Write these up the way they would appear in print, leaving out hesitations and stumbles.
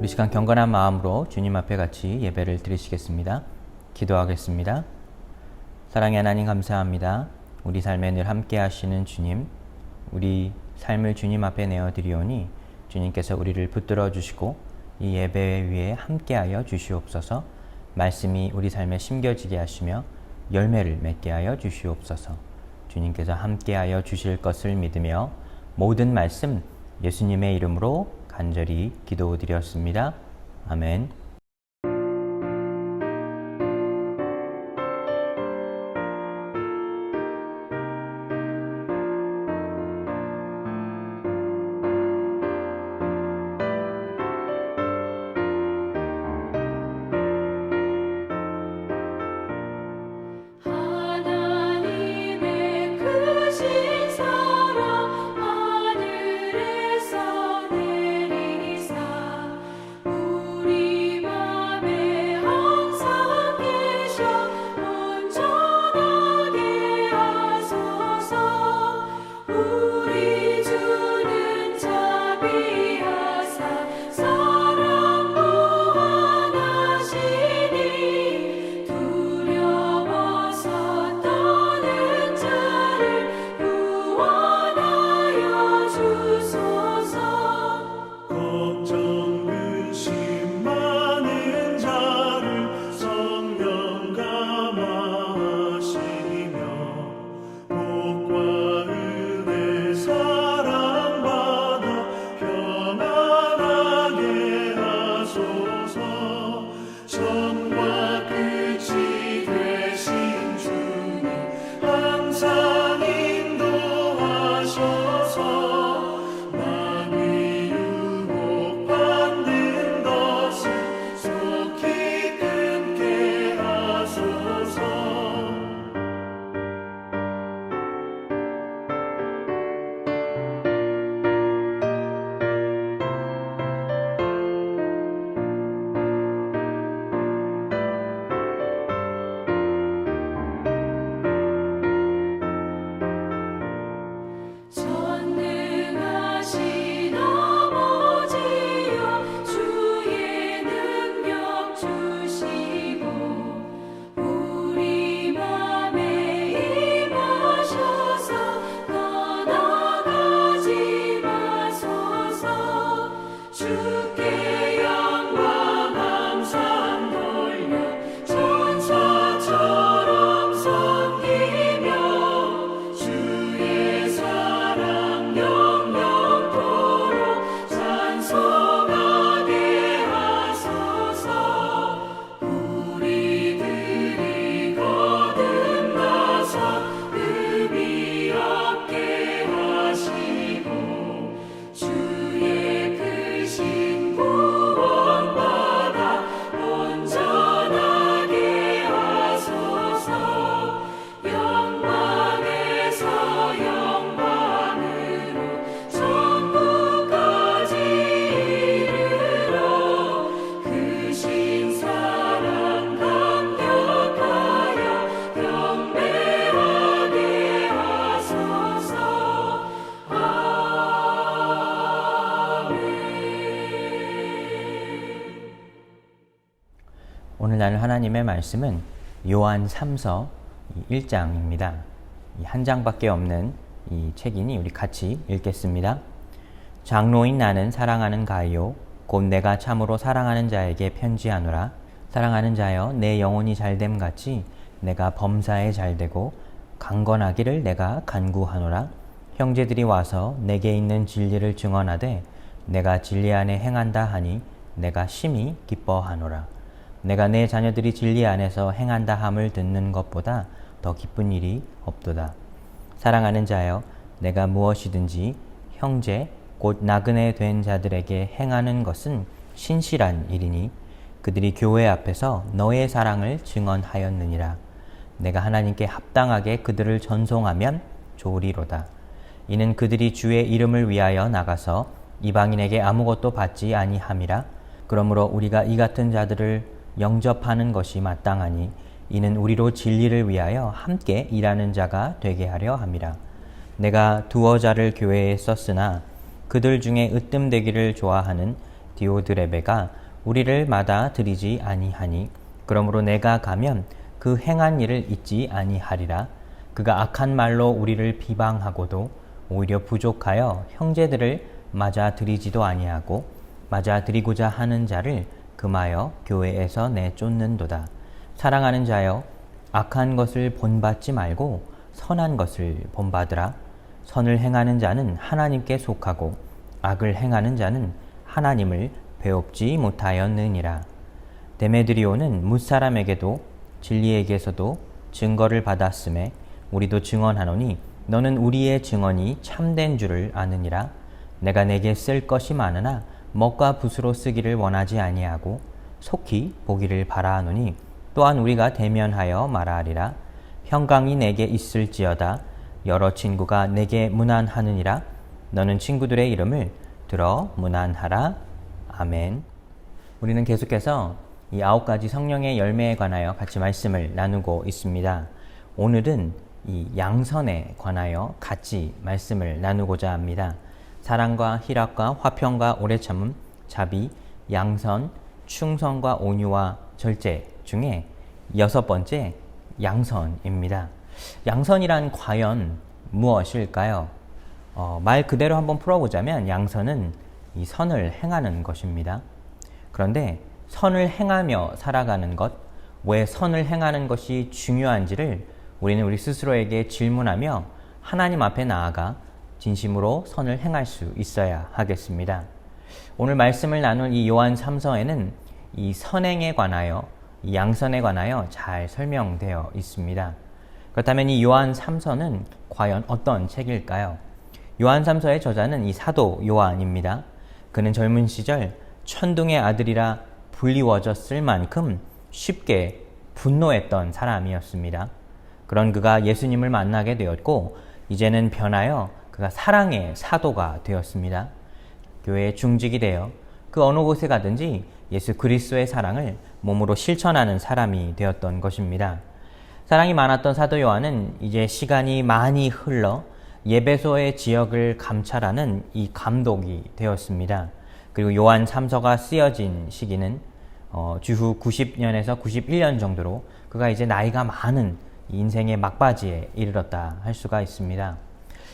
우리 시간 경건한 마음으로 주님 앞에 같이 예배를 드리시겠습니다. 기도하겠습니다. 사랑의 하나님 감사합니다. 우리 삶에 늘 함께 하시는 주님, 우리 삶을 주님 앞에 내어드리오니 주님께서 우리를 붙들어 주시고 이 예배 위에 함께하여 주시옵소서. 말씀이 우리 삶에 심겨지게 하시며 열매를 맺게 하여 주시옵소서. 주님께서 함께하여 주실 것을 믿으며 모든 말씀 예수님의 이름으로 간절히 기도드렸습니다. 아멘. 오늘 나눌 하나님의 말씀은 요한 3서 1장입니다. 한 장밖에 없는 이 책이니 우리 같이 읽겠습니다. 장로인 나는 사랑하는 가이오 곧 내가 참으로 사랑하는 자에게 편지하노라. 사랑하는 자여 내 영혼이 잘됨 같이 내가 범사에 잘되고 강건하기를 내가 간구하노라. 형제들이 와서 내게 있는 진리를 증언하되 내가 진리 안에 행한다 하니 내가 심히 기뻐하노라. 내가 내 자녀들이 진리 안에서 행한다 함을 듣는 것보다 더 기쁜 일이 없도다. 사랑하는 자여 내가 무엇이든지 형제 곧 나그네 된 자들에게 행하는 것은 신실한 일이니 그들이 교회 앞에서 너의 사랑을 증언하였느니라. 내가 하나님께 합당하게 그들을 전송하면 좋으리로다. 이는 그들이 주의 이름을 위하여 나가서 이방인에게 아무것도 받지 아니함이라. 그러므로 우리가 이 같은 자들을 영접하는 것이 마땅하니 이는 우리로 진리를 위하여 함께 일하는 자가 되게 하려 함이라. 내가 두어 자를 교회에 썼으나 그들 중에 으뜸되기를 좋아하는 디오드레베가 우리를 맞아들이지 아니하니 그러므로 내가 가면 그 행한 일을 잊지 아니하리라. 그가 악한 말로 우리를 비방하고도 오히려 부족하여 형제들을 맞아들이지도 아니하고 맞아들이고자 하는 자를 금하여 교회에서 내쫓는도다. 사랑하는 자여, 악한 것을 본받지 말고 선한 것을 본받으라. 선을 행하는 자는 하나님께 속하고 악을 행하는 자는 하나님을 배웁지 못하였느니라. 데메드리오는 뭇사람에게도 진리에게서도 증거를 받았음에 우리도 증언하노니 너는 우리의 증언이 참된 줄을 아느니라. 내가 내게 쓸 것이 많으나 먹과 붓으로 쓰기를 원하지 아니하고 속히 보기를 바라하노니 또한 우리가 대면하여 말하리라. 평강이 내게 있을지어다. 여러 친구가 내게 문안하느니라. 너는 친구들의 이름을 들어 문안하라. 아멘. 우리는 계속해서 이 9가지 성령의 열매에 관하여 같이 말씀을 나누고 있습니다. 오늘은 이 양선에 관하여 같이 말씀을 나누고자 합니다. 사랑과 희락과 화평과 오래 참음, 자비, 양선, 충성과 온유와 절제 중에 6번째 양선입니다. 양선이란 과연 무엇일까요? 말 그대로 한번 풀어보자면 양선은 이 선을 행하는 것입니다. 그런데 선을 행하며 살아가는 것, 왜 선을 행하는 것이 중요한지를 우리는 우리 스스로에게 질문하며 하나님 앞에 나아가 진심으로 선을 행할 수 있어야 하겠습니다. 오늘 말씀을 나눌 이 요한 3서에는 이 선행에 관하여, 이 양선에 관하여 잘 설명되어 있습니다. 그렇다면 이 요한 3서는 과연 어떤 책일까요? 요한 3서의 저자는 이 사도 요한입니다. 그는 젊은 시절 천둥의 아들이라 불리워졌을 만큼 쉽게 분노했던 사람이었습니다. 그런 그가 예수님을 만나게 되었고 이제는 변하여 그가 사랑의 사도가 되었습니다. 교회의 중직이 되어 그 어느 곳에 가든지 예수 그리스도의 사랑을 몸으로 실천하는 사람이 되었던 것입니다. 사랑이 많았던 사도 요한은 이제 시간이 많이 흘러 예배소의 지역을 감찰하는 이 감독이 되었습니다. 그리고 요한 3서가 쓰여진 시기는 주후 90년에서 91년 정도로 그가 이제 나이가 많은 인생의 막바지에 이르렀다 할 수가 있습니다.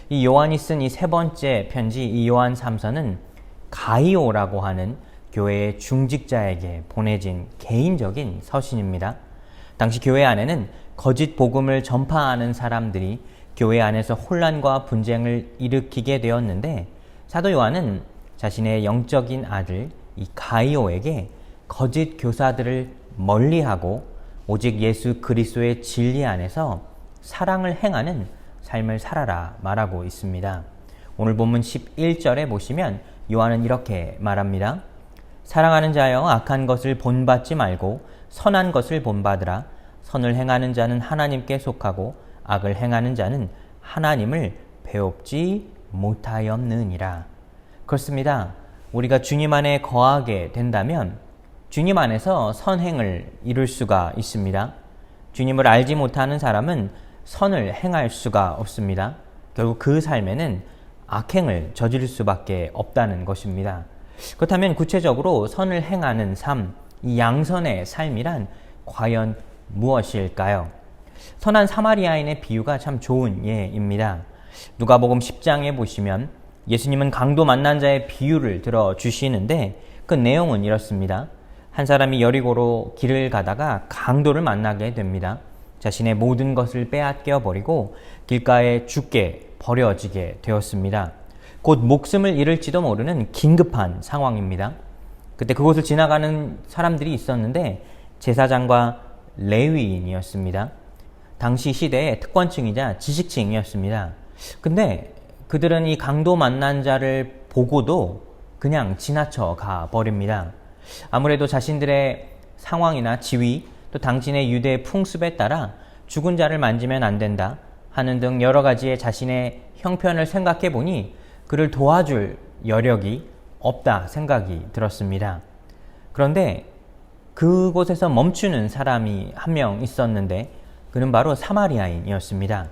이 요한이 쓴 이 3번째 편지, 이 요한 3서는 가이오라고 하는 교회의 중직자에게 보내진 개인적인 서신입니다. 당시 교회 안에는 거짓 복음을 전파하는 사람들이 교회 안에서 혼란과 분쟁을 일으키게 되었는데 사도 요한은 자신의 영적인 아들 이 가이오에게 거짓 교사들을 멀리하고 오직 예수 그리스도의 진리 안에서 사랑을 행하는 삶을 살아라 말하고 있습니다. 오늘 본문 11절에 보시면 요한은 이렇게 말합니다. 사랑하는 자여, 악한 것을 본받지 말고 선한 것을 본받으라. 선을 행하는 자는 하나님께 속하고 악을 행하는 자는 하나님을 배웁지 못하였느니라. 그렇습니다. 우리가 주님 안에 거하게 된다면 주님 안에서 선행을 이룰 수가 있습니다. 주님을 알지 못하는 사람은 선을 행할 수가 없습니다. 결국 그 삶에는 악행을 저지를 수밖에 없다는 것입니다. 그렇다면 구체적으로 선을 행하는 삶, 이 양선의 삶이란 과연 무엇일까요? 선한 사마리아인의 비유가 참 좋은 예입니다. 누가복음 10장에 보시면 예수님은 강도 만난 자의 비유를 들어주시는데 그 내용은 이렇습니다. 한 사람이 여리고로 길을 가다가 강도를 만나게 됩니다. 자신의 모든 것을 빼앗겨 버리고 길가에 죽게 버려지게 되었습니다. 곧 목숨을 잃을지도 모르는 긴급한 상황입니다. 그때 그곳을 지나가는 사람들이 있었는데 제사장과 레위인이었습니다. 당시 시대의 특권층이자 지식층이었습니다. 근데 그들은 이 강도 만난 자를 보고도 그냥 지나쳐 가버립니다. 아무래도 자신들의 상황이나 지위, 또 당신의 유대 풍습에 따라 죽은 자를 만지면 안 된다 하는 등 여러 가지의 자신의 형편을 생각해 보니 그를 도와줄 여력이 없다 생각이 들었습니다. 그런데 그곳에서 멈추는 사람이 한 명 있었는데 그는 바로 사마리아인이었습니다.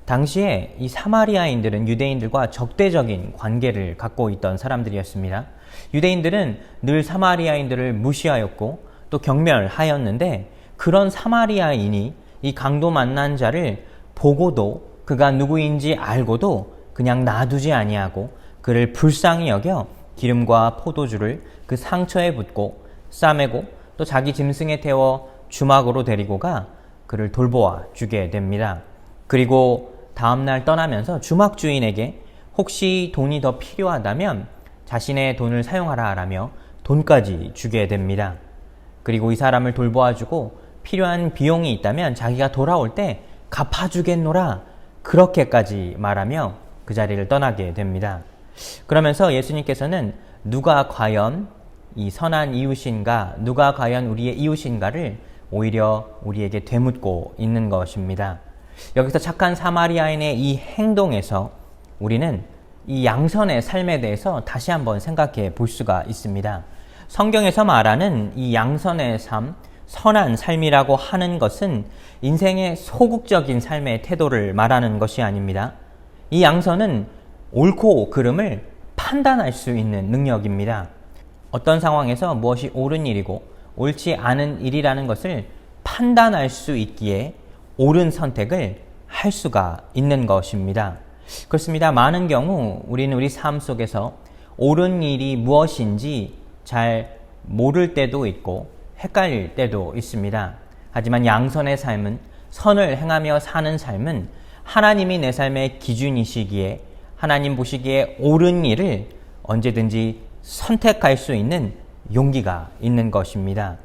당시에 이 사마리아인들은 유대인들과 적대적인 관계를 갖고 있던 사람들이었습니다. 유대인들은 늘 사마리아인들을 무시하였고 또 경멸하였는데, 그런 사마리아인이 이 강도 만난 자를 보고도 그가 누구인지 알고도 그냥 놔두지 아니하고 그를 불쌍히 여겨 기름과 포도주를 그 상처에 붓고 싸매고 또 자기 짐승에 태워 주막으로 데리고 가 그를 돌보아 주게 됩니다. 그리고 다음날 떠나면서 주막 주인에게 혹시 돈이 더 필요하다면 자신의 돈을 사용하라 라며 돈까지 주게 됩니다. 그리고 이 사람을 돌보아 주고 필요한 비용이 있다면 자기가 돌아올 때 갚아주겠노라, 그렇게까지 말하며 그 자리를 떠나게 됩니다. 그러면서 예수님께서는 누가 과연 이 선한 이웃인가, 누가 과연 우리의 이웃인가를 오히려 우리에게 되묻고 있는 것입니다. 여기서 착한 사마리아인의 이 행동에서 우리는 이 양선의 삶에 대해서 다시 한번 생각해 볼 수가 있습니다. 성경에서 말하는 이 양선의 삶, 선한 삶이라고 하는 것은 인생의 소극적인 삶의 태도를 말하는 것이 아닙니다. 이 양선은 옳고 그름을 판단할 수 있는 능력입니다. 어떤 상황에서 무엇이 옳은 일이고 옳지 않은 일이라는 것을 판단할 수 있기에 옳은 선택을 할 수가 있는 것입니다. 그렇습니다. 많은 경우 우리는 우리 삶 속에서 옳은 일이 무엇인지 잘 모를 때도 있고 헷갈릴 때도 있습니다. 하지만 양선의 삶은, 선을 행하며 사는 삶은 하나님이 내 삶의 기준이시기에 하나님 보시기에 옳은 일을 언제든지 선택할 수 있는 용기가 있는 것입니다.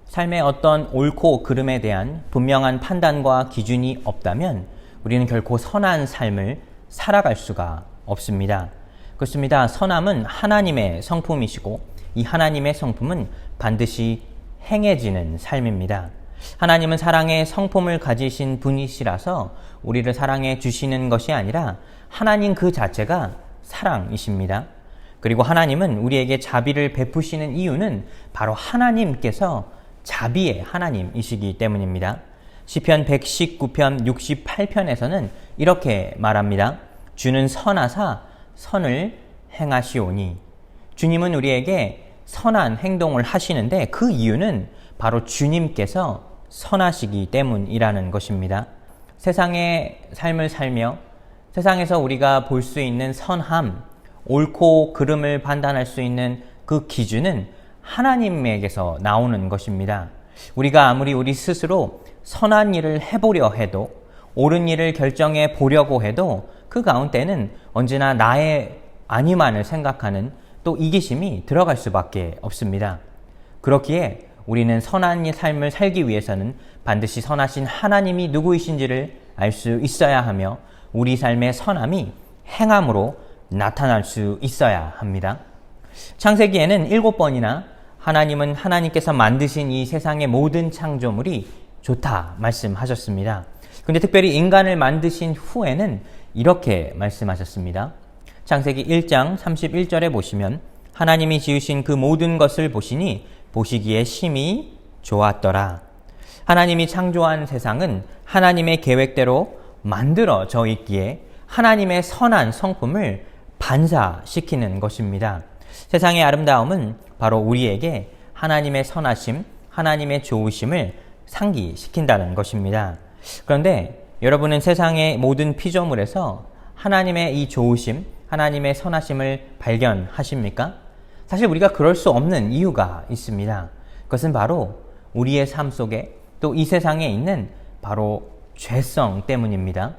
삶의 어떤 옳고 그름에 대한 분명한 판단과 기준이 없다면 우리는 결코 선한 삶을 살아갈 수가 없습니다. 그렇습니다. 선함은 하나님의 성품이시고 이 하나님의 성품은 반드시 행해지는 삶입니다. 하나님은 사랑의 성품을 가지신 분이시라서 우리를 사랑해 주시는 것이 아니라 하나님 그 자체가 사랑이십니다. 그리고 하나님은 우리에게 자비를 베푸시는 이유는 바로 하나님께서 자비의 하나님이시기 때문입니다. 시편 119편 68편에서는 이렇게 말합니다. 주는 선하사 선을 행하시오니. 주님은 우리에게 선한 행동을 하시는데 그 이유는 바로 주님께서 선하시기 때문이라는 것입니다. 세상의 삶을 살며 세상에서 우리가 볼 수 있는 선함, 옳고 그름을 판단할 수 있는 그 기준은 하나님에게서 나오는 것입니다. 우리가 아무리 우리 스스로 선한 일을 해보려 해도, 옳은 일을 결정해 보려고 해도 그 가운데는 언제나 나의 아니만을 생각하는 또 이기심이 들어갈 수밖에 없습니다. 그렇기에 우리는 선한 삶을 살기 위해서는 반드시 선하신 하나님이 누구이신지를 알 수 있어야 하며 우리 삶의 선함이 행함으로 나타날 수 있어야 합니다. 창세기에는 7번이나 하나님은 하나님께서 만드신 이 세상의 모든 창조물이 좋다 말씀하셨습니다. 근데 특별히 인간을 만드신 후에는 이렇게 말씀하셨습니다. 창세기 1장 31절에 보시면 하나님이 지으신 그 모든 것을 보시니 보시기에 심히 좋았더라. 하나님이 창조한 세상은 하나님의 계획대로 만들어져 있기에 하나님의 선한 성품을 반사시키는 것입니다. 세상의 아름다움은 바로 우리에게 하나님의 선하심, 하나님의 좋으심을 상기시킨다는 것입니다. 그런데 여러분은 세상의 모든 피조물에서 하나님의 이 좋으심, 하나님의 선하심을 발견하십니까? 사실 우리가 그럴 수 없는 이유가 있습니다. 그것은 바로 우리의 삶 속에 또 이 세상에 있는 바로 죄성 때문입니다.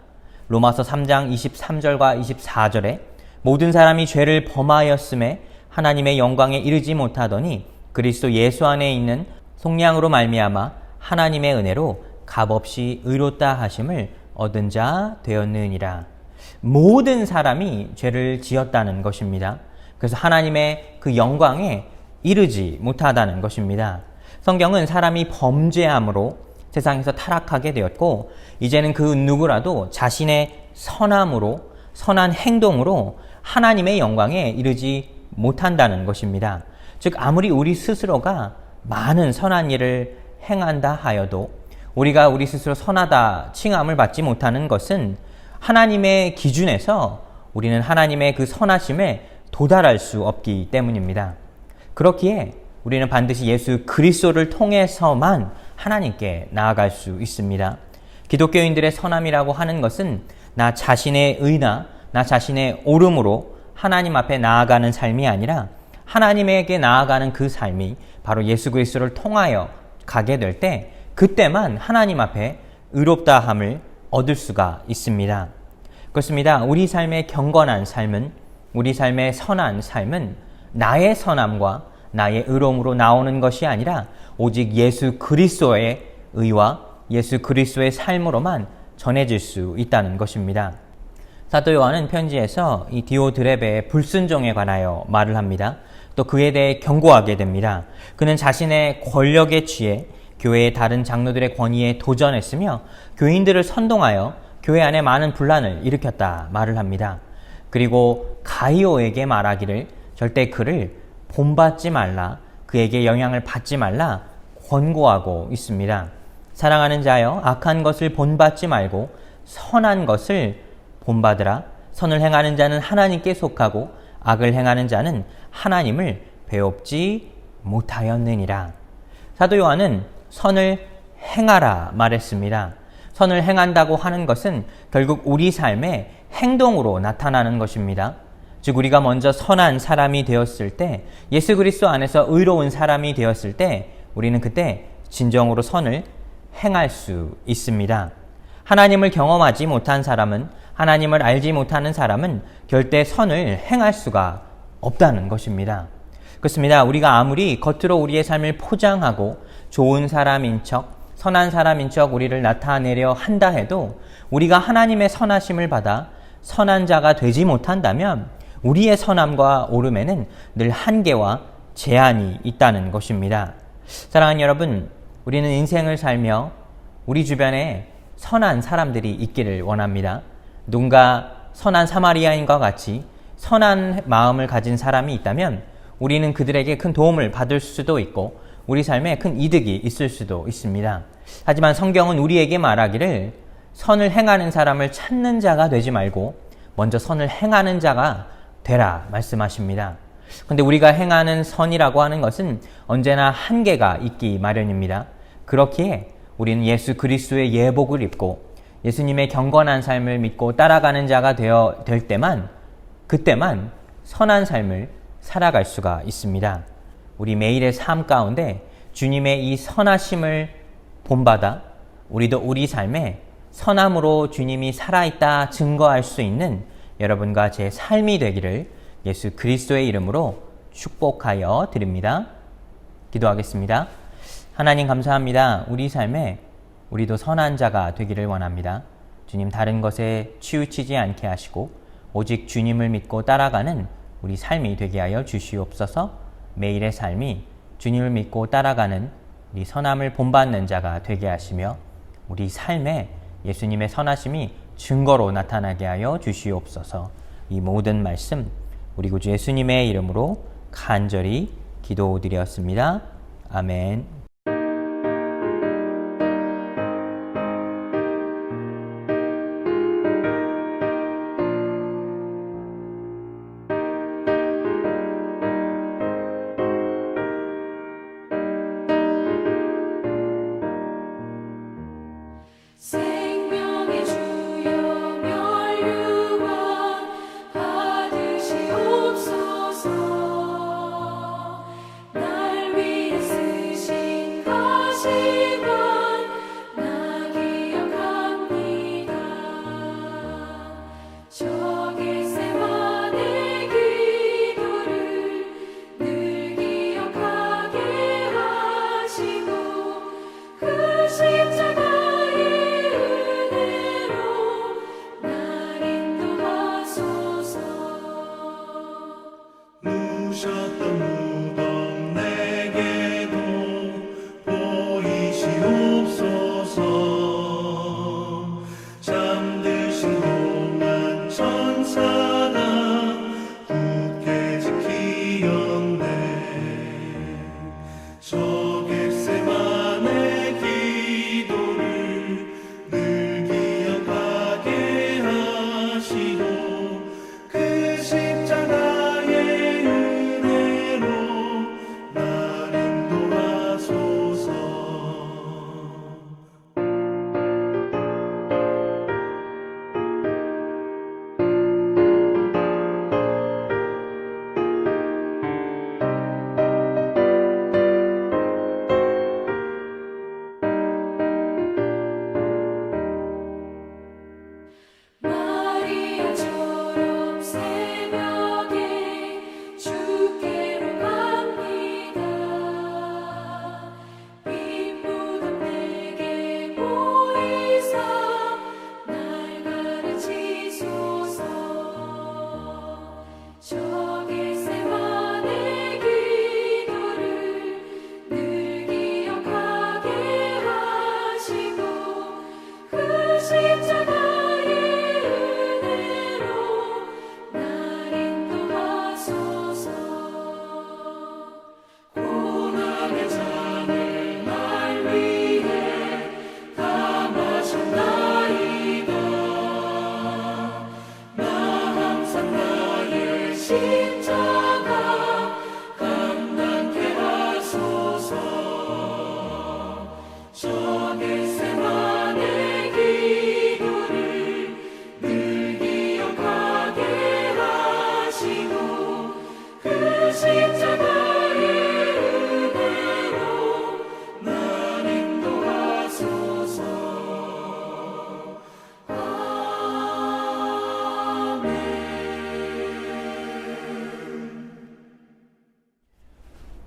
로마서 3장 23절과 24절에 모든 사람이 죄를 범하였음에 하나님의 영광에 이르지 못하더니 그리스도 예수 안에 있는 속량으로 말미암아 하나님의 은혜로 값없이 의롭다 하심을 얻은 자 되었느니라. 모든 사람이 죄를 지었다는 것입니다. 그래서 하나님의 그 영광에 이르지 못하다는 것입니다. 성경은 사람이 범죄함으로 세상에서 타락하게 되었고 이제는 그 누구라도 자신의 선함으로, 선한 행동으로 하나님의 영광에 이르지 못한다는 것입니다. 즉 아무리 우리 스스로가 많은 선한 일을 행한다 하여도 우리가 우리 스스로 선하다 칭함을 받지 못하는 것은 하나님의 기준에서 우리는 하나님의 그 선하심에 도달할 수 없기 때문입니다. 그렇기에 우리는 반드시 예수 그리스도를 통해서만 하나님께 나아갈 수 있습니다. 기독교인들의 선함이라고 하는 것은 나 자신의 의나 나 자신의 옳음으로 하나님 앞에 나아가는 삶이 아니라 하나님에게 나아가는 그 삶이 바로 예수 그리스도를 통하여 가게 될 때 그때만 하나님 앞에 의롭다함을 얻을 수가 있습니다. 그렇습니다. 우리 삶의 경건한 삶은, 우리 삶의 선한 삶은 나의 선함과 나의 의로움으로 나오는 것이 아니라 오직 예수 그리스도의 의와 예수 그리스도의 삶으로만 전해질 수 있다는 것입니다. 사도 요한은 편지에서 이 디오드레베의 불순종에 관하여 말을 합니다. 또 그에 대해 경고하게 됩니다. 그는 자신의 권력에 취해 교회의 다른 장로들의 권위에 도전했으며 교인들을 선동하여 교회 안에 많은 분란을 일으켰다 말을 합니다. 그리고 가이오에게 말하기를 절대 그를 본받지 말라, 그에게 영향을 받지 말라 권고하고 있습니다. 사랑하는 자여, 악한 것을 본받지 말고 선한 것을 본받으라. 선을 행하는 자는 하나님께 속하고 악을 행하는 자는 하나님을 배웁지 못하였느니라. 사도 요한은 선을 행하라 말했습니다. 선을 행한다고 하는 것은 결국 우리 삶의 행동으로 나타나는 것입니다. 즉 우리가 먼저 선한 사람이 되었을 때, 예수 그리스도 안에서 의로운 사람이 되었을 때 우리는 그때 진정으로 선을 행할 수 있습니다. 하나님을 경험하지 못한 사람은, 하나님을 알지 못하는 사람은 절대 선을 행할 수가 없다는 것입니다. 그렇습니다. 우리가 아무리 겉으로 우리의 삶을 포장하고 좋은 사람인 척, 선한 사람인 척 우리를 나타내려 한다 해도 우리가 하나님의 선하심을 받아 선한 자가 되지 못한다면 우리의 선함과 옳음에는 늘 한계와 제한이 있다는 것입니다. 사랑하는 여러분, 우리는 인생을 살며 우리 주변에 선한 사람들이 있기를 원합니다. 누군가 선한 사마리아인과 같이 선한 마음을 가진 사람이 있다면 우리는 그들에게 큰 도움을 받을 수도 있고 우리 삶에 큰 이득이 있을 수도 있습니다. 하지만 성경은 우리에게 말하기를 선을 행하는 사람을 찾는 자가 되지 말고 먼저 선을 행하는 자가 되라 말씀하십니다. 그런데 우리가 행하는 선이라고 하는 것은 언제나 한계가 있기 마련입니다. 그렇기에 우리는 예수 그리스도의 예복을 입고 예수님의 경건한 삶을 믿고 따라가는 자가 될 때만, 그때만 선한 삶을 살아갈 수가 있습니다. 우리 매일의 삶 가운데 주님의 이 선하심을 본받아 우리도 우리 삶에 선함으로 주님이 살아있다 증거할 수 있는 여러분과 제 삶이 되기를 예수 그리스도의 이름으로 축복하여 드립니다. 기도하겠습니다. 하나님 감사합니다. 우리 삶에 우리도 선한 자가 되기를 원합니다. 주님, 다른 것에 치우치지 않게 하시고 오직 주님을 믿고 따라가는 우리 삶이 되게 하여 주시옵소서. 매일의 삶이 주님을 믿고 따라가는 우리 선함을 본받는 자가 되게 하시며 우리 삶에 예수님의 선하심이 증거로 나타나게 하여 주시옵소서. 이 모든 말씀 우리 구주 예수님의 이름으로 간절히 기도드렸습니다. 아멘. 날 위해 쓰신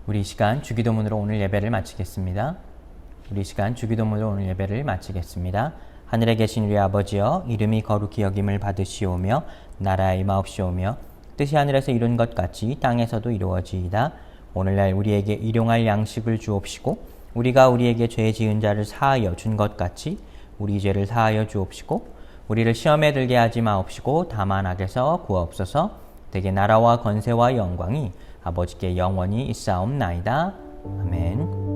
우리 시간 주기도문으로 오늘 예배를 마치겠습니다. 하늘에 계신 우리 아버지여, 이름이 거룩히 여김을 받으시오며 나라의 임하옵시오며 뜻이 하늘에서 이룬 것 같이 땅에서도 이루어지이다. 오늘날 우리에게 일용할 양식을 주옵시고 우리가 우리에게 죄 지은 자를 사하여 준 것 같이 우리 죄를 사하여 주옵시고 우리를 시험에 들게 하지 마옵시고 다만 악에서 구하옵소서. 대개 나라와 권세와 영광이 아버지께 영원히 있사옵나이다. 아멘.